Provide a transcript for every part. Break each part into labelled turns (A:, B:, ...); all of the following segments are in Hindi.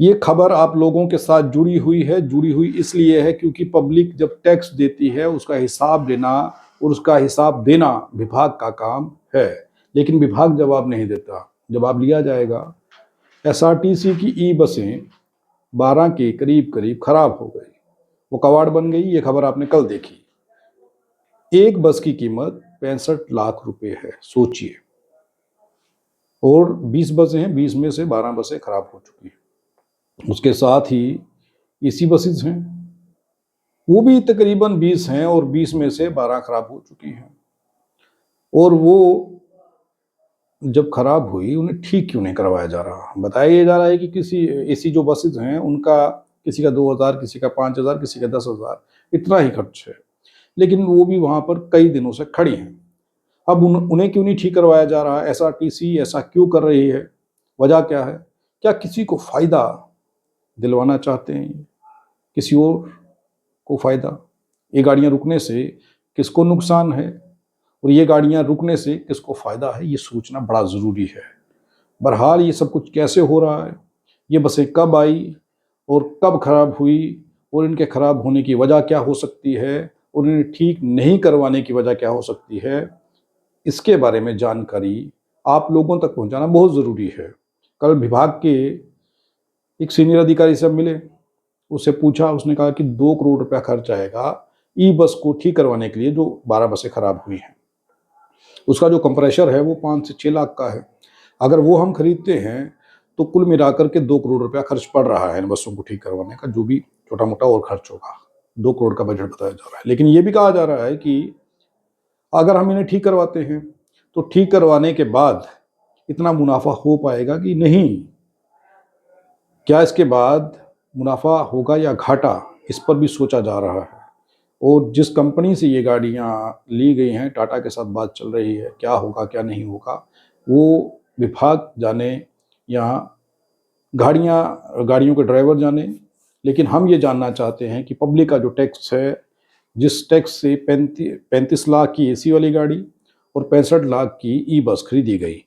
A: ये खबर आप लोगों के साथ जुड़ी हुई इसलिए है क्योंकि पब्लिक जब टैक्स देती है उसका हिसाब लेना और उसका हिसाब देना विभाग का काम है, लेकिन विभाग जवाब नहीं देता। जवाब लिया जाएगा। एसआरटीसी की ई बसें 12 के करीब करीब खराब हो गई, वो कबाड़ बन गई। ये खबर आपने कल देखी। एक बस की कीमत 65 लाख रुपए है, सोचिए। और 20 बसें हैं, 20 में से 12 बसें खराब हो चुकी हैं। उसके साथ ही एसी बसेस हैं, वो भी तकरीबन 20 हैं और 20 में से 12 खराब हो चुकी हैं। और वो जब खराब हुई उन्हें ठीक क्यों नहीं करवाया जा रहा? बताया जा रहा है कि किसी एसी जो बसेस हैं उनका किसी का 2000, किसी का 5000, किसी का 10,000, इतना ही खर्च है, लेकिन वो भी वहां पर कई दिनों से खड़ी हैं। अब उन्हें क्यों नहीं ठीक करवाया जा रहा? एसआरटीसी ऐसा क्यों कर रही है? वजह क्या है? क्या किसी को फायदा दिलवाना चाहते हैं? किसी और को फायदा? ये गाड़ियां रुकने से किसको नुकसान है और ये गाड़ियां रुकने से किसको फायदा है, ये सोचना बड़ा जरूरी है। बहरहाल ये सब कुछ कैसे हो रहा है, ये बसें कब आई और कब खराब हुई और इनके खराब होने की वजह क्या हो सकती है और इन्हें ठीक नहीं करवाने की वजह क्या हो सकती है, इसके बारे में जानकारी आप लोगों तक पहुंचाना बहुत ज़रूरी है। कल विभाग के एक सीनियर अधिकारी से मिले, उससे पूछा, उसने कहा कि 2 करोड़ रुपया खर्च आएगा ई बस को ठीक करवाने के लिए जो 12 बसें खराब हुई हैं। उसका जो कंप्रेशर है वो 5 से 6 लाख का है। अगर वो हम खरीदते हैं तो कुल मिलाकर के 2 करोड़ रुपया खर्च पड़ रहा है इन बसों को ठीक करवाने का, जो भी छोटा मोटा और खर्च होगा। 2 करोड़ का बजट बताया जा रहा है। लेकिन ये भी कहा जा रहा है कि अगर हम इन्हें ठीक करवाते हैं तो ठीक करवाने के बाद इतना मुनाफा हो पाएगा कि नहीं, क्या इसके बाद मुनाफा होगा या घाटा, इस पर भी सोचा जा रहा है। और जिस कंपनी से ये गाड़ियाँ ली गई हैं, टाटा के साथ बात चल रही है, क्या होगा क्या नहीं होगा वो विभाग जाने या गाड़ियों के ड्राइवर जाने। लेकिन हम ये जानना चाहते हैं कि पब्लिक का जो टैक्स है, जिस टैक्स से 35 लाख की एसी वाली गाड़ी और 65 लाख की ई बस खरीदी गई,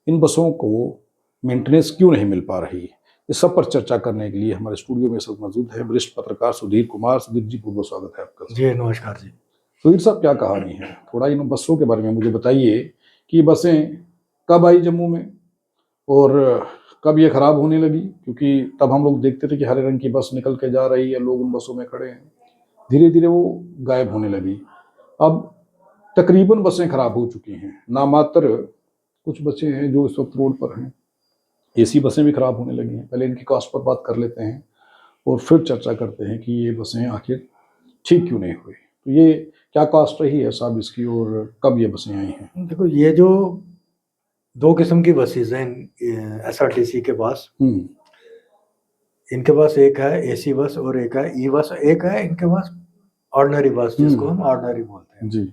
A: इन बसों को मेंटेनेंस क्यों नहीं मिल पा रही? इस सब पर चर्चा करने के लिए हमारे स्टूडियो में सब मौजूद है वरिष्ठ पत्रकार सुधीर कुमार। सुधीर जी, पूर्व स्वागत है आपका।
B: जी नमस्कार जी।
A: सुधीर साहब, क्या कहानी है? थोड़ा इन बसों के बारे में मुझे बताइए कि बसें कब आई जम्मू में और कब ये खराब होने लगी, क्योंकि तब हम लोग देखते थे कि हरे रंग की बस निकल के जा रही है, लोग उन बसों में खड़े हैं। धीरे धीरे वो गायब होने लगी। अब तकरीबन बसें खराब हो चुकी हैं, नामात्र कुछ बसें हैं जो इस वक्त रोड पर हैं। एसी बसें भी खराब होने लगी हैं। पहले इनकी कॉस्ट पर बात कर लेते हैं और फिर चर्चा करते हैं कि ये बसें आखिर ठीक क्यों नहीं हुई। तो ये क्या कॉस्ट रही है साहब इसकी और कब ये बसें आई हैं?
B: देखो, ये जो 2 किस्म की बसेज हैं एसआरटीसी के पास। इनके पास एक है एसी बस और एक है ई बस, एक है इनके पास ऑर्डिनरी बस, जिसको हम ऑर्डिनरी बोलते हैं
A: जी।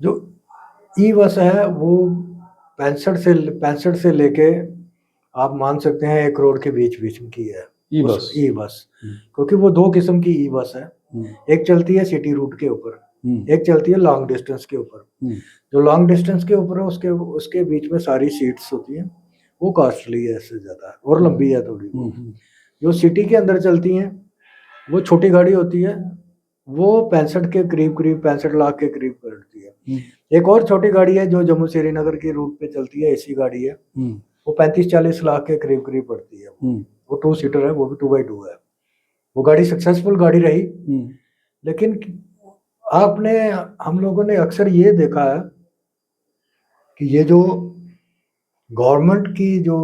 B: जो ई बस है वो 65 से लेके आप मान सकते हैं 1 करोड़ के बीच बीच की है ई बस। क्योंकि वो 2 किस्म की ई बस है। एक चलती है सिटी रूट के ऊपर, एक चलती है लॉन्ग डिस्टेंस के ऊपर। जो लॉन्ग डिस्टेंस के ऊपर है उसके बीच में सारी सीट्स होती हैं, वो कॉस्टली है इससे ज्यादा और लंबी है थोड़ी। जो सिटी के अंदर चलती हैं वो छोटी गाड़ी होती है, वो 65 के करीब 65 लाख के करीब पड़ती है। एक और छोटी गाड़ी है जो जम्मू श्रीनगर के रूट पे चलती है, एसी गाड़ी है, वो 35-40 लाख के करीब पड़ती है। वो 2 सीटर है, वो भी 2x2 है। वो गाड़ी सक्सेसफुल गाड़ी रही। लेकिन हम लोगों ने अक्सर ये देखा है कि ये जो गवर्नमेंट की जो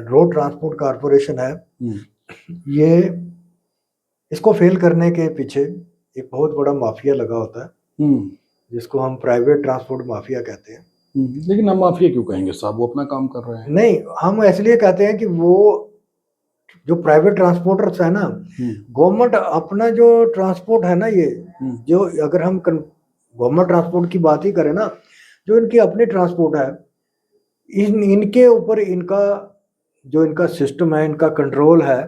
B: रोड ट्रांसपोर्ट कॉरपोरेशन है, ये इसको फेल करने के पीछे एक बहुत बड़ा माफिया लगा होता है, जिसको हम प्राइवेट ट्रांसपोर्ट माफिया कहते हैं।
A: लेकिन हम माफिया क्यों कहेंगे साहब, वो अपना काम कर रहे हैं।
B: नहीं, हम इसलिए कहते हैं कि वो जो प्राइवेट ट्रांसपोर्टर्स है ना, गवर्नमेंट अपना जो ट्रांसपोर्ट है ना, ये जो अगर हम गवर्नमेंट ट्रांसपोर्ट की बात ही करें ना, जो इनकी अपनी ट्रांसपोर्ट है, इनके ऊपर इनका सिस्टम है, इनका कंट्रोल है,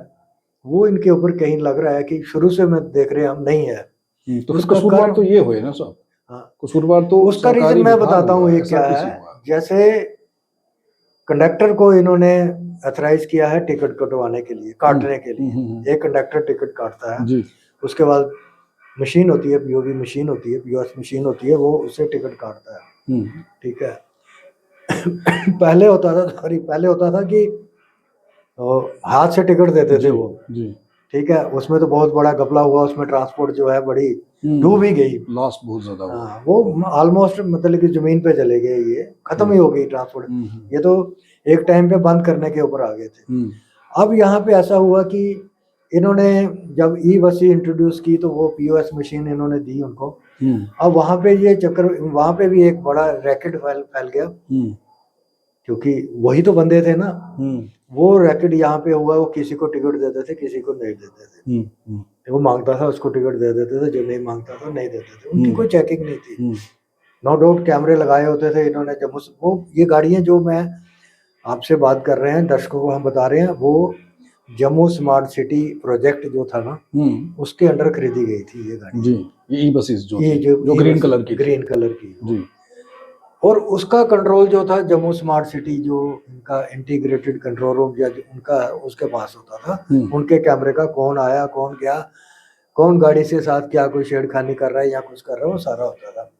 B: वो इनके ऊपर कहीं लग रहा है कि शुरू से मैं देख रहे हम नहीं है।
A: तो उसका कसूरवार तो ये हुए ना साहब। हाँ, कसूरवार तो
B: उसका रीजन मैं बताता हूँ ये क्या है। जैसे कंडक्टर को इन्होंने अथराइज किया है टिकट कटवाने के लिए, काटने के लिए। एक कंडक्टर टिकट काटता है
A: जी
B: उसके बाद मशीन होती है, पीओवी मशीन होती है, पीओएस मशीन होती है, वो उससे टिकट काटता है। ठीक है। पहले होता था कि हाथ से टिकट देते थे वो।
A: जी
B: ठीक है, उसमें तो बहुत बड़ा घपला हुआ, उसमें ट्रांसपोर्ट जो है बड़ी डूब ही गई,
A: लॉस बहुत ज्यादा हुआ।
B: हाँ, वो ऑलमोस्ट मतलब कि जमीन पे चले गए, ये खत्म ही हो गई ट्रांसपोर्ट। ये तो एक टाइम पे बंद करने के ऊपर आ गए थे। अब यहाँ पे ऐसा हुआ कि इन्होंने जब ई बसें इंट्रोड्यूस की तो वो पीओएस मशीन इन्होंने दी उनको। अब वहाँ पे ये चक्कर, वहाँ पे भी एक बड़ा रैकेट फैल गया, क्योंकि वही तो बंदे थे ना। वो रैकेट यहाँ पे हुआ, वो किसी को टिकट देते थे, किसी को नहीं देते थे। वो मांगता था उसको टिकट दे देते थे, जो नहीं मांगता था नहीं देते थे, उनकी कोई चेकिंग नहीं थी। नो डाउट कैमरे लगाए होते थे इन्होंने। जब वो ये गाड़ियाँ जो मैं आपसे बात कर रहे हैं, दर्शकों को हम बता रहे हैं, वो जम्मू स्मार्ट सिटी प्रोजेक्ट जो था ना, उसके अंडर खरीदी गई थी ये गाड़ी
A: जी। ये ई बसेस जो ग्रीन कलर की
B: जी। और उसका कंट्रोल जो था जम्मू स्मार्ट सिटी, जो उनका इंटीग्रेटेड कंट्रोल रूम या उनका, उसके पास होता था। उनके कैमरे का कौन आया कौन गया, कौन गाड़ी से साथ क्या कोई छेड़खानी कर रहा है या कुछ कर रहा है, वो सारा होता था।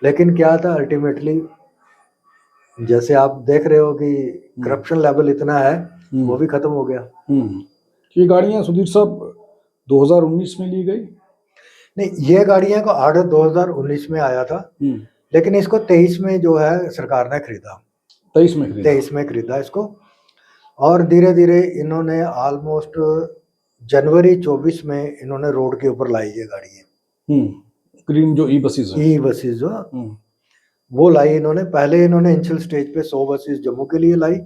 B: लेकिन क्या था अल्टीमेटली, जैसे आप देख रहे हो कि करप्शन लेवल इतना है, वो भी खत्म हो गया।
A: ये गाड़ियां सुधीर साहब 2019 में ली गई?
B: नहीं, ये गाड़ियां का ऑर्डर 2019 में आया था, लेकिन इसको 23 में जो है सरकार ने खरीदा। 23 में खरीदा इसको, और धीरे धीरे इन्होंने ऑलमोस्ट जनवरी 24 में इन्होंने रोड के ऊपर लाई ये गाड़ी।
A: ग्रीन जो ई बसेस
B: जो वो लाई इन्होंने। पहले इन्होंने इनिशियल स्टेज पे 100 बसेस जम्मू के लिए लाई,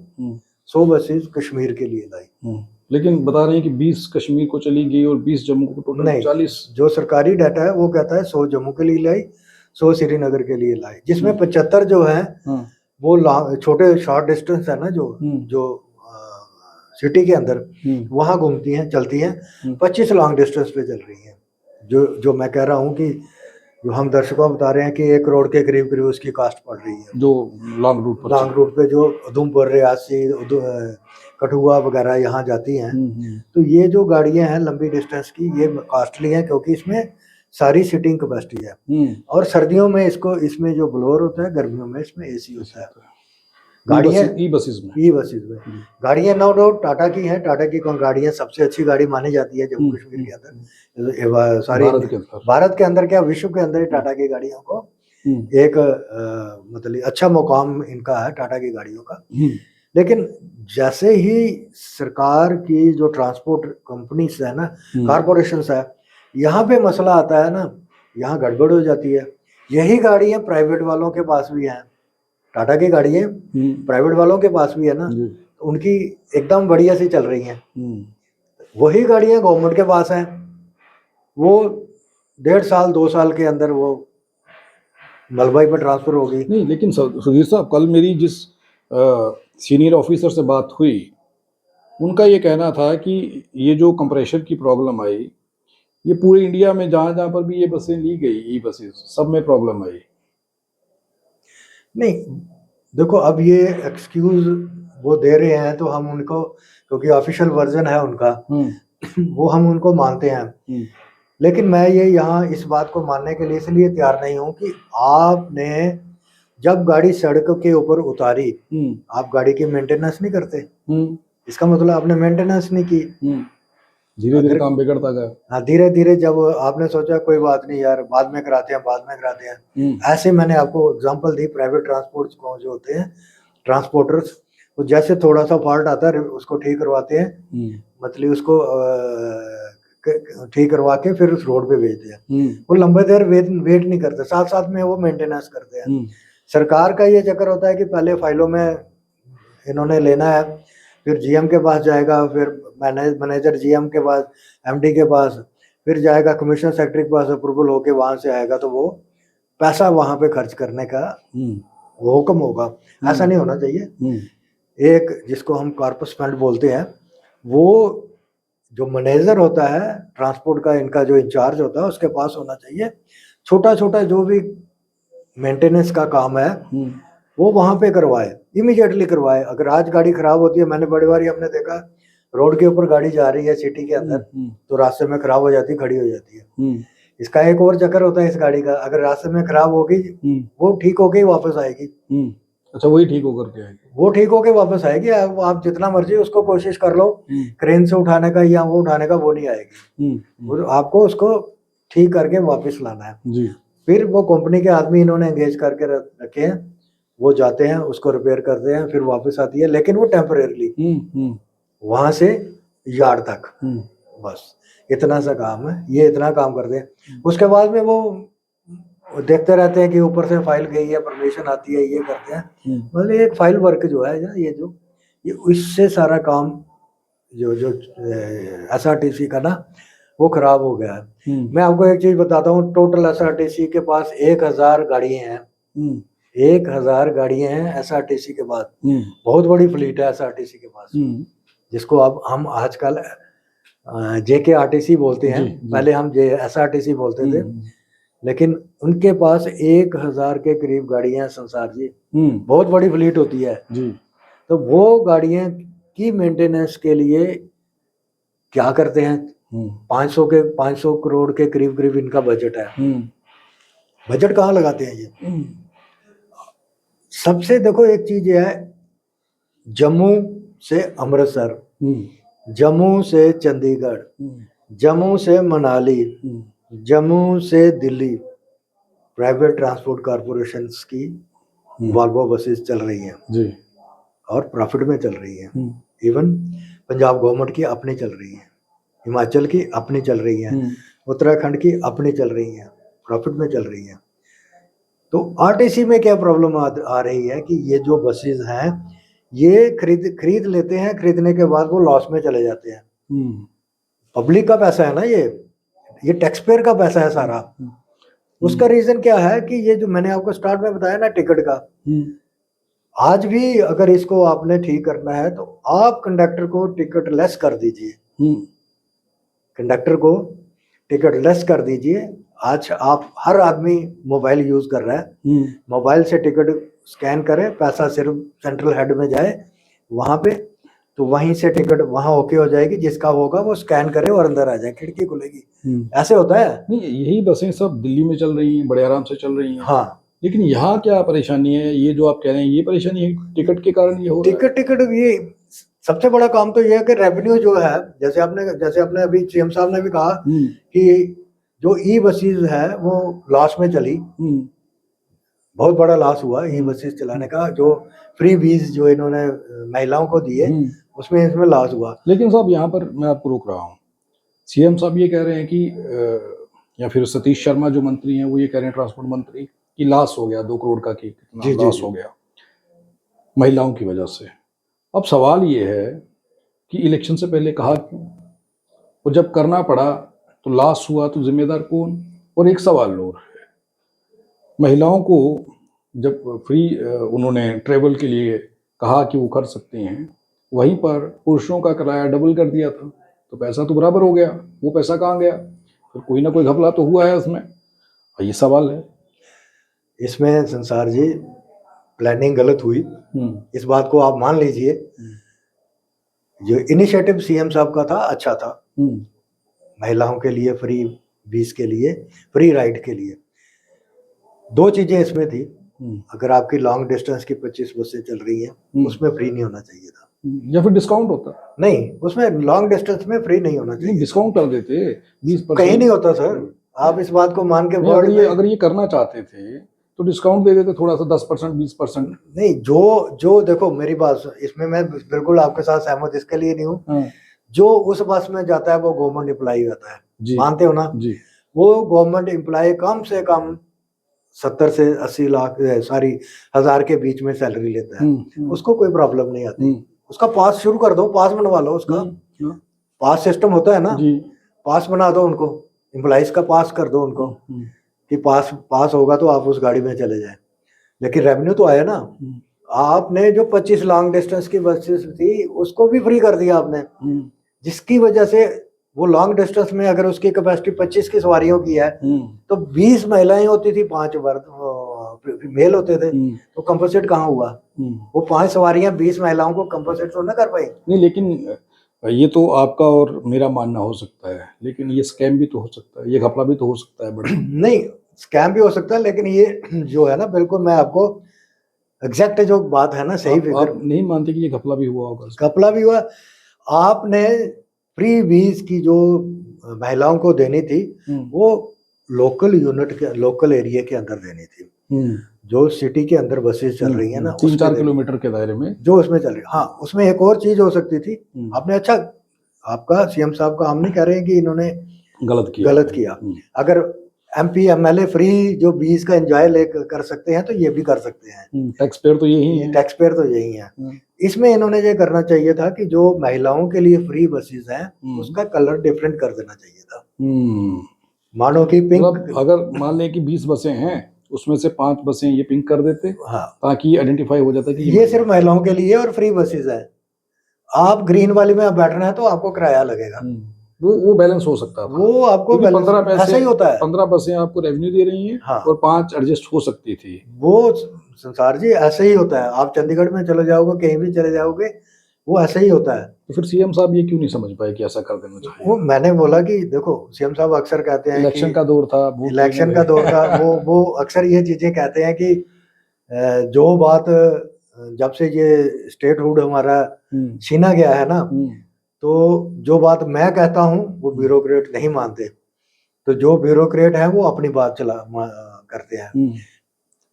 B: 100 बसेस कश्मीर के लिए लाई।
A: लेकिन बता रहे हैं कि 20 कश्मीर को चली गई और 20 जम्मू को, टोटल 40।
B: जो सरकारी डाटा है वो कहता है 100 जम्मू के लिए लाई, 100 श्रीनगर के लिए लाई, जिसमें 75 जो है वो छोटे शॉर्ट डिस्टेंस है ना, जो सिटी के अंदर वहां घूमती हैं, चलती हैं। 25 लॉन्ग डिस्टेंस पे चल रही हैं। जो मैं कह रहा हूँ कि जो हम दर्शकों को बता रहे हैं कि 1 करोड़ के करीब करीब उसकी कास्ट पड़ रही है, जो लॉन्ग रूट पे जो उधमपुर, रियासी, कठुआ वगैरह यहाँ जाती हैं। तो ये जो गाड़ियां हैं लंबी डिस्टेंस की, ये कॉस्टली हैं, क्योंकि इसमें सारी सीटिंग कैपेसिटी है। और सर्दियों में इसमें जो ब्लोअर होता है, गर्मियों में इसमें एसी होता है। गाड़ियां ई बसेस में गाड़ियां नो डाउट टाटा की हैं। टाटा की कौन गाड़ियां सबसे अच्छी गाड़ी मानी जाती है जम्मू कश्मीर के अंदर, सारी भारत के अंदर क्या विश्व के अंदर टाटा की गाड़ियों को एक मतलब अच्छा मुकाम इनका है, टाटा की गाड़ियों का। लेकिन जैसे ही सरकार की जो ट्रांसपोर्ट कंपनीज है ना, कॉरपोरेशंस है, यहाँ पे मसला आता है ना, यहाँ गड़बड़ हो जाती है। यही गाड़ियां प्राइवेट वालों के पास भी हैं, टाटा की गाड़ियां प्राइवेट वालों के पास भी है ना, तो उनकी एकदम बढ़िया सी चल रही हैं। वही गाड़ियां गवर्नमेंट के पास हैं, वो 1.5 साल 2 साल के अंदर वो मलबाई पर ट्रांसफर हो गई।
A: नहीं, लेकिन सुधीर साहब, कल मेरी जिस सीनियर ऑफिसर से बात हुई, उनका ये कहना था कि ये जो कंप्रेशर की प्रॉब्लम आई, ये पूरे इंडिया में जहां जहां पर भी ये बसें ली गई, ई बसेस, सब में प्रॉब्लम आई।
B: नहीं देखो, अब ये एक्सक्यूज वो दे रहे हैं तो हम उनको, क्योंकि ऑफिशियल वर्जन है उनका, वो हम उनको मानते हैं। लेकिन मैं ये यहाँ इस बात को मानने के लिए इसलिए तैयार नहीं हूँ कि आपने जब गाड़ी सड़क के ऊपर उतारी, आप गाड़ी की मेंटेनेंस नहीं करते, इसका मतलब आपने मेंटेनेंस नहीं की,
A: धीरे धीरे काम बिगड़ता गया।
B: हाँ, धीरे धीरे जब आपने सोचा कोई बात नहीं यार, बाद में कराते हैं, ऐसे मैंने आपको एग्जांपल दी। प्राइवेट ट्रांसपोर्ट को जो होते हैं ट्रांसपोर्टर्स, वो जैसे थोड़ा सा फॉल्ट आता है उसको ठीक करवाते हैं, मतलब उसको ठीक करवा के फिर उस रोड पे भेजते हैं। वो लंबे देर वेट नहीं करते, साथ साथ में वो मेंटेनेंस करते हैं। सरकार का ये चक्कर होता है कि पहले फाइलों में इन्होंने लेना है, फिर जीएम के पास जाएगा, फिर मैनेजर जीएम के पास, एमडी के पास, फिर जाएगा कमिश्नर सेक्रेटरी के पास, अप्रूवल होके वहां से आएगा, तो वो पैसा वहां पे खर्च करने का वो हुक्म होगा। ऐसा नहीं होना चाहिए। एक जिसको हम कॉर्पस फंड बोलते हैं, वो जो मैनेजर होता है ट्रांसपोर्ट का, इनका जो इंचार्ज होता है, उसके पास होना चाहिए। छोटा छोटा जो भी मेंटेनेंस का काम है वो वहां पे करवाए। इमीडिएटली करवाए। अगर आज गाड़ी खराब होती है, मैंने बड़ी बार हमने देखा रोड के ऊपर गाड़ी जा रही है सिटी के अंदर, तो रास्ते में खराब हो जाती है, खड़ी हो जाती है। इसका एक और चक्कर होता है इस गाड़ी का, अगर रास्ते में खराब होगी वो ठीक होके ही वापस आएगी।
A: अच्छा, वही ठीक होकर के आएगी,
B: वो ठीक होके वापस आएगी। आप जितना मर्जी उसको कोशिश कर लो क्रेन से उठाने का या वो उठाने का, वो नहीं आएगी। आपको उसको ठीक करके वापस लाना है
A: जी।
B: फिर वो कंपनी के आदमी इन्होंने एंगेज करके रखे हैं, वो जाते हैं उसको रिपेयर करते हैं, फिर वापस आती है, लेकिन वो टेम्परेरली वहां से यार्ड तक, बस इतना सा काम है। ये इतना काम करते हैं, उसके बाद में वो देखते रहते हैं कि ऊपर से फाइल गई है, परमिशन आती है, ये करते हैं। मतलब एक फाइल वर्क जो है ये इससे सारा काम जो SRTC का ना वो खराब हो गया है। मैं आपको एक चीज बताता हूँ, टोटल SRTC के पास 1000 गाड़ियां हैं। 1000 गाड़ियां हैं SRTC के पास। बहुत बड़ी फ्लीट है SRTC के पास, जिसको अब हम आजकल JKRTC बोलते हैं। पहले हम SRTC बोलते थे, लेकिन उनके पास 1000 के करीब गाड़ियां हैं संसार जी। बहुत बड़ी फ्लीट होती है जी। तो वो गाड़ियां की मेंटेनेंस के लिए क्या करते हैं, 500 करोड़ के करीब इनका बजट है। बजट कहाँ लगाते हैं ये? सबसे देखो एक चीज है, जम्मू से अमृतसर, जम्मू से चंडीगढ़, जम्मू से मनाली, जम्मू से दिल्ली प्राइवेट ट्रांसपोर्ट कॉरपोरेशन की वॉल्वो बसेस चल रही हैं जी, और प्रॉफिट में चल रही हैं। इवन पंजाब गवर्नमेंट की अपनी चल रही है, हिमाचल की अपनी चल रही है, उत्तराखंड की अपनी चल रही है, प्रॉफिट में चल रही है। तो RTC में क्या प्रॉब्लम आ रही है कि ये जो बसेस हैं ये खरीद लेते हैं, खरीदने के बाद वो लॉस में चले जाते हैं। पब्लिक का पैसा है ना, ये टैक्स पेयर का पैसा है सारा। उसका रीजन क्या है कि ये जो मैंने आपको स्टार्ट में बताया ना टिकट का, आज भी अगर इसको आपने ठीक करना है तो आप कंडक्टर को टिकट लेस कर दीजिए, कंडक्टर को टिकट लेस कर दीजिए। आज आप हर आदमी मोबाइल यूज कर रहा है, मोबाइल से टिकट स्कैन करे, पैसा सिर्फ सेंट्रल हेड में जाए वहां पे, तो वहीं से टिकट वहां ओके हो जाएगी, जिसका होगा वो स्कैन करे और अंदर आ जाए, खिड़की खुलेगी। ऐसे होता है।
A: नहीं, यही बसें सब दिल्ली में चल रही हैं, बड़े आराम से चल रही हैं।
B: हाँ,
A: लेकिन यहाँ क्या परेशानी है, ये जो आप कह रहे हैं ये परेशानी है टिकट के कारण ये हो रहा है।
B: टिकट ये सबसे बड़ा काम तो ये है कि रेवेन्यू जो है, जैसे आपने अभी CM साहब ने भी कहा कि जो बसेस है वो लॉस में चली, बहुत बड़ा लॉस हुआ बसेस चलाने का। जो फ्री वीज जो इन्होंने महिलाओं को दिए उसमें इसमें लॉस हुआ।
A: लेकिन साहब यहाँ पर मैं आपको रोक रहा हूँ, CM साहब ये कह रहे हैं कि या फिर सतीश शर्मा जो मंत्री हैं वो ये कह रहे हैं, ट्रांसपोर्ट मंत्री, कि लॉस हो गया 2 करोड़ का, कि कितना लॉस हो गया महिलाओं की वजह से। अब सवाल ये है कि इलेक्शन से पहले कहा क्यों, और जब करना पड़ा तो लॉस हुआ तो जिम्मेदार कौन? और एक सवाल और है, महिलाओं को जब फ्री उन्होंने ट्रेवल के लिए कहा कि वो कर सकते हैं, वहीं पर पुरुषों का किराया डबल कर दिया था, तो पैसा तो बराबर हो गया, वो पैसा कहाँ गया? फिर कोई ना कोई घपला तो हुआ है उसमें, ये सवाल है।
B: इसमें संसार जी प्लानिंग गलत हुई, इस बात को आप मान लीजिए। जो इनिशिएटिव CM साहब का था अच्छा था, महिलाओं के लिए फ्री वीज के लिए, फ्री राइड के लिए। 2 चीजें इसमें थी, अगर आपकी लॉन्ग डिस्टेंस की 25 बसें चल रही हैं उसमें फ्री नहीं होना चाहिए था,
A: या फिर डिस्काउंट होता।
B: नहीं, उसमें लॉन्ग डिस्टेंस में फ्री नहीं होना चाहिए,
A: डिस्काउंट कर देते 20%।
B: कहीं नहीं होता सर, आप इस बात को मान के
A: अगर ये करना चाहते थे तो डिस्काउंट दे देते थोड़ा सा, 10% 20%।
B: नहीं, जो देखो मेरी बात, इसमें मैं बिल्कुल आपके साथ सहमत इसके लिए नहीं हूँ। जो उस बस में जाता है वो गवर्नमेंट एम्प्लॉय होता है, मानते हो ना जी? वो गवर्नमेंट एम्प्लॉय कम से कम 70 से 80 लाख हजार के बीच में सैलरी लेता है, उसको कोई प्रॉब्लम नहीं आती। उसका पास शुरू कर दो, पास बनवा लो, उसका पास सिस्टम होता है ना जी, पास बना दो उनको, एम्प्लॉइज का पास कर दो उनको कि पास होगा तो आप उस गाड़ी में चले जाए। लेकिन रेवेन्यू तो आया ना। आपने जो 25 लॉन्ग डिस्टेंस की बसेस थी उसको भी फ्री कर दिया आपने, जिसकी वजह से वो लॉन्ग डिस्टेंस में अगर उसकी कैपेसिटी 25 की सवारियों की है तो 20 महिलाएं होती थी 5 मेल होते थे, तो कंपोजिट कहाँ हुआ? वो 5 सवारियां 20 महिलाओं को कंपोजिट तो ना कर पाई।
A: नहीं, लेकिन ये तो आपका और मेरा मानना हो सकता है, लेकिन ये स्कैम भी तो हो सकता है, ये घपला भी तो हो सकता है बड़ा।
B: नहीं, स्कैम भी हो सकता है, लेकिन ये जो है ना, बिल्कुल मैं आपको एग्जैक्ट जो बात है ना, सही
A: आप
B: फिगर
A: नहीं मानते कि ये घपला भी हुआ होगा?
B: घपला भी हुआ। आपने फ्री वीज की जो महिलाओं को देनी थी, वो लोकल यूनिट के, लोकल एरिया के अंदर देनी थी। जो सिटी के अंदर बसेस चल रही है ना,
A: 3-4 किलोमीटर के दायरे में
B: जो उसमें चल रही। हाँ, उसमें एक और चीज हो सकती थी। आपने अच्छा, आपका सीएम साहब का, हम नहीं कह रहे हैं कि इन्होंने गलत किया। अगर एमपी एमएलए फ्री जो 20 का एंजॉय ले कर सकते हैं, तो ये भी कर सकते हैं।
A: टैक्स पेयर तो यही है,
B: टैक्स पेयर तो यही है। इसमें इन्होंने ये करना चाहिए था कि जो महिलाओं के लिए फ्री बसेस हैं, उसका कलर डिफरेंट कर देना चाहिए था। मानो कि पिंक,
A: मतलब अगर मान लें कि 20 बसें हैं, उसमें से 5 बसें ये पिंक कर देते,
B: हाँ,
A: ताकि आइडेंटिफाई हो जाता कि
B: ये सिर्फ महिलाओं के लिए और फ्री बसेस है। आप ग्रीन वाली में आप बैठना है तो आपको किराया लगेगा।
A: वो बैलेंस हो सकता था।
B: वो आपको
A: 15 पैसे
B: ऐसा ही होता है।
A: 15 बसें आपको रेवेन्यू दे रही हैं,
B: हाँ,
A: और 5 एडजस्ट हो सकती थी।
B: वो संसार जी ऐसे ही होता है। आप चंडीगढ़ में चले जाओगे, कहीं भी चले जाओगे, वो ऐसा ही होता है।
A: तो फिर सीएम साहब ये क्यों नहीं समझ पाए कि ऐसा कर देना चाहिए?
B: वो मैंने बोला कि देखो, सीएम साहब अक्सर कहते हैं
A: इलेक्शन का दौर था,
B: इलेक्शन का दौर था, वो अक्सर ये चीजें कहते हैं कि जो बात जब से ये स्टेटहुड हमारा छीना गया है ना, तो जो बात मैं कहता हूँ वो ब्यूरोक्रेट नहीं मानते। तो जो ब्यूरोक्रेट है वो अपनी बात करते हैं।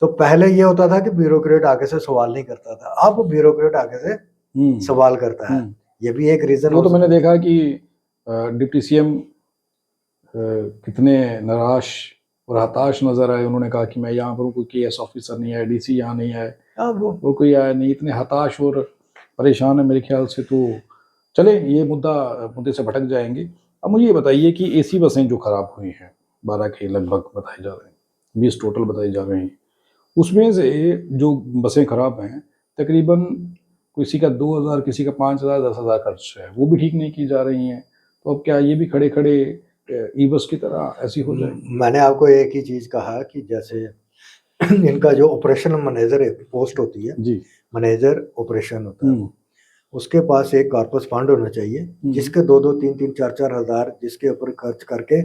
B: तो पहले ये होता था कि ब्यूरोक्रेट आगे से सवाल नहीं करता था, अब ब्यूरोक्रेट आगे से सवाल करता है। ये भी एक रीजन
A: वो तो मैंने देखा कि डिप्टी सीएम कितने निराश और हताश नजर आए। उन्होंने कहा कि मैं यहाँ पर कोई केएस ऑफिसर नहीं है, डीसी यहाँ नहीं है, वो कोई आया नहीं। इतने हताश और परेशान है मेरे ख्याल से। तो चले, ये मुद्दे से भटक जाएंगे। अब मुझे ये बताइए कि एसी बसें जो खराब हुई हैं, 12 के लगभग बताए जा रहे हैं, 20 टोटल बताई जा रही हैं, उसमें से जो बसें खराब हैं, तकरीबन किसी का 2000, किसी का 5000, 10,000 खर्च है, वो भी ठीक नहीं की जा रही हैं। तो अब क्या ये भी खड़े खड़े ई बस की तरह ऐसी हो जाए?
B: मैंने आपको एक ही चीज कहा कि जैसे इनका जो ऑपरेशन मैनेजर पोस्ट होती है जी, मैनेजर ऑपरेशन होता है, उसके पास एक कॉर्पस फंड होना चाहिए, जिसके 2-2, 3-3, 4-4 हजार जिसके ऊपर खर्च करके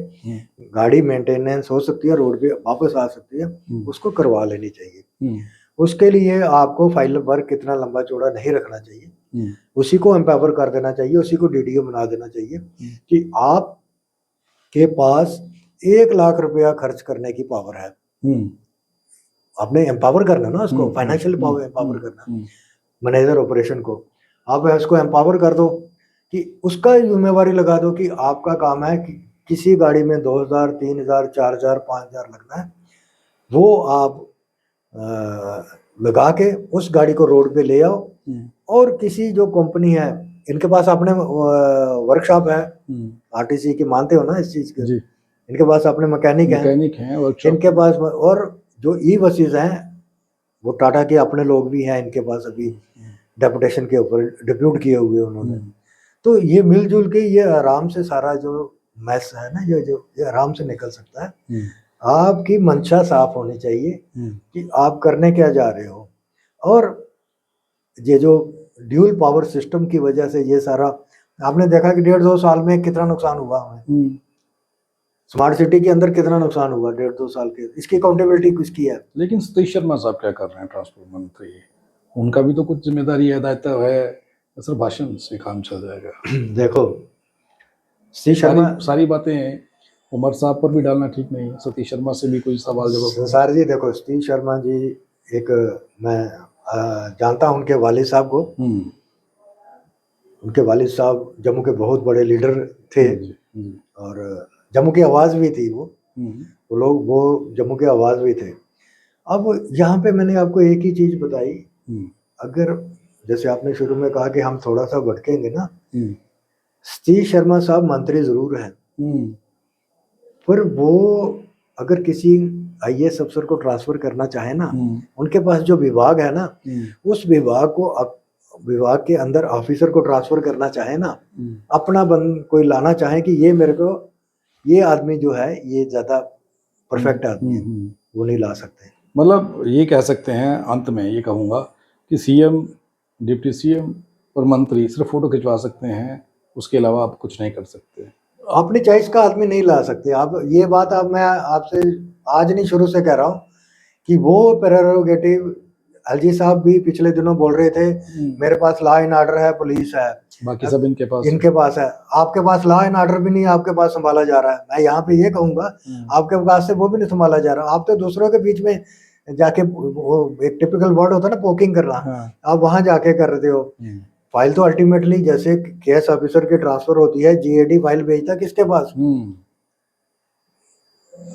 B: गाड़ी मेंटेनेंस हो सकती है, रोड पे वापस आ सकती है, उसको करवा लेनी चाहिए। उसके लिए आपको फाइल वर्क कितना लंबा चौड़ा नहीं रखना चाहिए, उसी को एम्पावर कर देना चाहिए, उसी को डीडीओ बना देना चाहिए कि आप के पास 1 लाख रुपया खर्च करने की पावर है। आपने एम्पावर करना ना उसको, फाइनेंशियल एम्पावर करना मैनेजर ऑपरेशन को। आप उसको एम्पावर कर दो कि उसका जिम्मेवारी लगा दो कि आपका काम है कि किसी गाड़ी में 2000, 3000, 4000, 5000 लगना है, वो आप लगा के उस गाड़ी को रोड पे ले आओ। और किसी जो कंपनी है, इनके पास अपने वर्कशॉप है, आरटीसी की मानते हो ना इस चीज के, इनके पास अपने मैकेनिक हैं इनके पास। और जो ई बसेस हैं वो टाटा के अपने लोग भी हैं इनके पास, अभी डेपुटेशन के ऊपर डिप्यूट किए हुए उन्होंने। तो ये मिलजुल के ये आराम से सारा जो मैस है ना, ये आराम से निकल सकता है। आपकी मंशा साफ होनी चाहिए कि आप करने क्या जा रहे हो। और ये जो ड्यूल पावर सिस्टम की वजह से ये सारा आपने देखा कि 1.5-2 साल में कितना नुकसान हुआ हमें, स्मार्ट सिटी के अंदर कितना नुकसान हुआ 1.5-2 साल के, इसकी अकाउंटेबिलिटी किसकी है?
A: लेकिन सतीश शर्मा साहब क्या कर रहे हैं, ट्रांसपोर्ट मंत्री, उनका भी तो कुछ जिम्मेदारी है, दायित्व है, सिर्फ भाषण से काम चल जाएगा? देखो, सतीश शर्मा सारी बातें उमर साहब पर भी डालना ठीक नहीं है, सतीश शर्मा से भी कोई सवाल जवाब।
B: सर जी देखो, सतीश शर्मा जी एक, मैं जानता हूं उनके वालिद साहब को। उनके वालिद साहब जम्मू के बहुत बड़े लीडर थे और जम्मू की आवाज़ भी थी वो लोग, वो जम्मू के आवाज़ भी थे। अब यहाँ पे मैंने आपको एक ही चीज़ बताई, अगर जैसे आपने शुरू में कहा कि हम थोड़ा सा भटकेंगे ना, सतीश शर्मा साहब मंत्री ज़रूर हैं, पर वो अगर किसी आईएएस अफसर को ट्रांसफ़र करना चाहे ना, उनके पास जो विभाग है ना, उस विभाग को विभाग के अंदर ऑफिसर को ट्रांसफ़र करना चाहे ना, अपना कोई लाना चाहे कि ये मेरे को, ये आदमी जो है ये ज़्यादा परफेक्ट आदमी है, वो नहीं ला सकते।
A: मतलब ये कह सकते हैं, अंत में ये कहूँगा कि सीएम, डिप्टी सीएम और मंत्री सिर्फ फोटो खिंचवा सकते हैं, उसके अलावा आप कुछ नहीं कर सकते।
B: अपनी चॉइस का आदमी नहीं ला सकते आप। ये बात अब मैं आपसे आज नहीं शुरू से कह रहा हूँ कि वो प्रेरोगेटिव एलजी साहब भी पिछले दिनों बोल रहे थे मेरे पास लॉ एंड ऑर्डर है, पुलिस है,
A: बाकी सब इनके पास
B: है। आपके पास लॉ एंड ऑर्डर भी नहीं, आपके पास संभाला जा रहा है। मैं यहाँ पे ये कहूंगा आपके पास से वो भी नहीं संभाला जा रहा। आप तो दूसरों के बीच में जाके, वो एक टिपिकल वर्ड होता है ना, पोकिंग करना, आप वहां जाके कर रहे हो। फाइल तो अल्टीमेटली जैसे केस ऑफिसर की ट्रांसफर होती है, जीएडी फाइल भेजता किसके पास?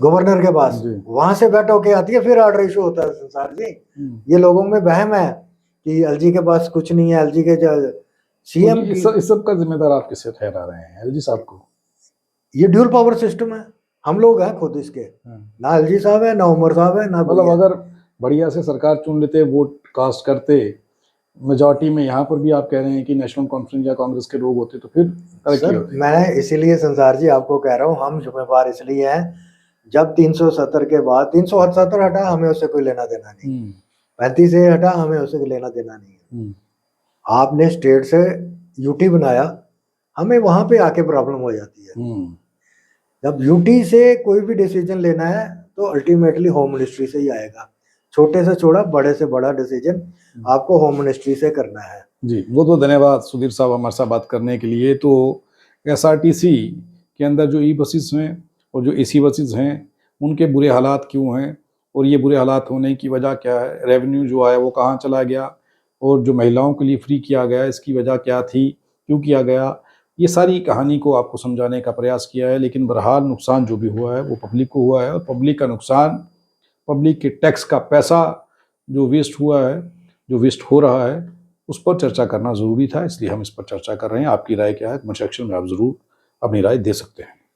B: गवर्नर के पास। वहां से बैठ होके आती है, फिर ऑर्डर इशू होता है। संसार जी, ये लोगों में वहम है कि एलजी के पास कुछ नहीं है, एलजी के सीएम।
A: इस सब का जिम्मेदार आप किसे ठहरा रहे हैं? एलजी साहब को।
B: ये ड्यूल पावर सिस्टम है, हम लोग हैं खुद इसके। ना एलजी साहब है, ना उमर साहब है, ना
A: मतलब अगर बढ़िया से सरकार चुन लेते, वोट कास्ट करते मेजॉरिटी में, यहाँ पर भी आप कह रहे हैं कि नेशनल कॉन्फ्रेंस या कांग्रेस के लोग होते, तो फिर
B: सर मैं इसीलिए संसार जी आपको कह रहा हूँ, हम जिम्मेवार इसलिए हैं। जब 370 के बाद 378 हटा, हमें उससे कोई लेना देना नहीं। 35 से हटा, हमें उससे लेना देना नहीं है। आपने स्टेट से यूटी बनाया, हमें वहां पे आके प्रॉब्लम हो जाती है। जब यूटी से कोई भी डिसीजन लेना है तो अल्टीमेटली होम मिनिस्ट्री से ही आएगा। छोटे से छोटा, बड़े से बड़ा डिसीजन आपको होम मिनिस्ट्री से करना है।
A: जी, बहुत बहुत धन्यवाद सुधीर साहब हमारे साथ बात करने के लिए। तो एसआरटीसी के अंदर जो ई बसेस हैं और जो एसी बसेस हैं, उनके बुरे हालात क्यों हैं और ये बुरे हालात होने की वजह क्या है, रेवेन्यू जो आया वो कहाँ चला गया, और जो महिलाओं के लिए फ्री किया गया इसकी वजह क्या थी, क्यों किया गया, ये सारी कहानी को आपको समझाने का प्रयास किया है। लेकिन बहरहाल नुकसान जो भी हुआ है वो पब्लिक को हुआ है, और पब्लिक का नुकसान, पब्लिक के टैक्स का पैसा जो वेस्ट हुआ है, जो वेस्ट हो रहा है, उस पर चर्चा करना ज़रूरी था, इसलिए हम इस पर चर्चा कर रहे हैं। आपकी राय क्या है? कमेंट सेक्शन में आप ज़रूर अपनी राय दे सकते हैं।